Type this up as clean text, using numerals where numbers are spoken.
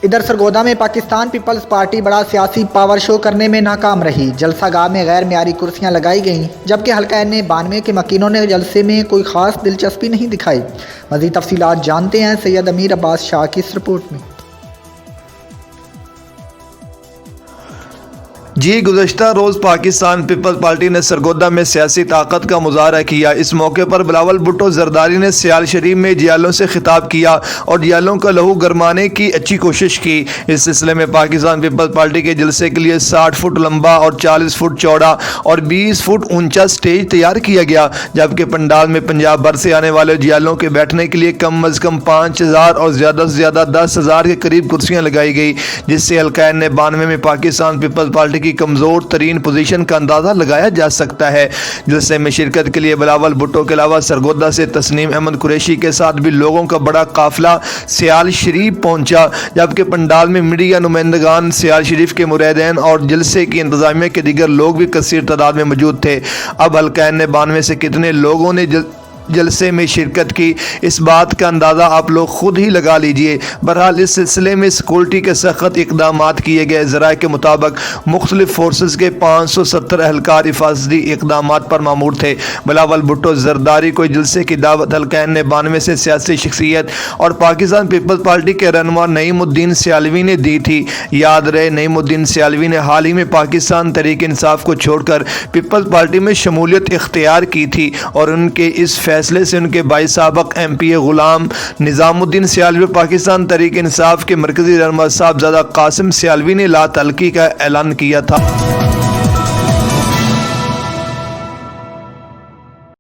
ادھر سرگودا میں Pakistan Peoples party بڑا سیاسی پاور شو کرنے میں ناکام رہی۔ جلسہ گاہ میں غیر معیاری کرسیاں لگائی گئیں، جبکہ حلقہ N92 کے مکینوں نے جلسے میں کوئی خاص دلچسپی نہیں دکھائی۔ مزید تفصیلات جانتے ہیں سید امیر عباس شاہ کی اس رپورٹ میں۔ گزشتہ روز پاکستان پیپلز پارٹی نے سرگودا میں سیاسی طاقت کا مظاہرہ کیا۔ اس موقع پر بلاول بھٹو زرداری نے سیال شریف میں جیالوں سے خطاب کیا اور جیالوں کا لہو گرمانے کی اچھی کوشش کی۔ اس سلسلے میں پاکستان پیپلز پارٹی کے جلسے کے لیے 60 فٹ لمبا اور 40 فٹ چوڑا اور 20 فٹ اونچا سٹیج تیار کیا گیا، جبکہ پنڈال میں پنجاب بھر سے آنے والے جیالوں کے بیٹھنے کے لیے کم از کم 5000 اور زیادہ سے زیادہ 10,000 کے قریب کرسیاں لگائی گئی، جس سے حلقہ N92 میں پاکستان پیپلز پارٹی کی کمزور ترین پوزیشن کا اندازہ لگایا جا سکتا ہے۔ جلسے میں شرکت کے لیے بلاول بھٹو کے علاوہ سرگودا سے تسنیم احمد قریشی کے ساتھ بھی لوگوں کا بڑا قافلہ سیال شریف پہنچا، جبکہ پنڈال میں میڈیا نمائندگان، سیال شریف کے مریدین اور جلسے کی انتظامیہ کے دیگر لوگ بھی کثیر تعداد میں موجود تھے۔ اب حلقہ N92 سے کتنے لوگوں نے جلسے میں شرکت کی، اس بات کا اندازہ آپ لوگ خود ہی لگا لیجئے۔ بہرحال اس سلسلے میں سیکورٹی کے سخت اقدامات کیے گئے۔ ذرائع کے مطابق مختلف فورسز کے 570 اہلکار حفاظتی اقدامات پر مامور تھے۔ بلاول بھٹو زرداری کو جلسے کی دعوت حلقہ N92 سے سیاسی شخصیت اور پاکستان پیپلز پارٹی کے رہنما نعیم الدین سیالوی نے دی تھی۔ یاد رہے نعیم الدین سیالوی نے حال ہی میں پاکستان تحریک انصاف کو چھوڑ کر پیپلز پارٹی میں شمولیت اختیار کی تھی اور ان کے اس فیصلے سے ان کے بھائی سابق MP غلام نظام الدین سیالوی پاکستان تحریک انصاف کے مرکزی رہنما صاحبزادہ قاسم سیالوی نے لا تعلقی کا اعلان کیا تھا۔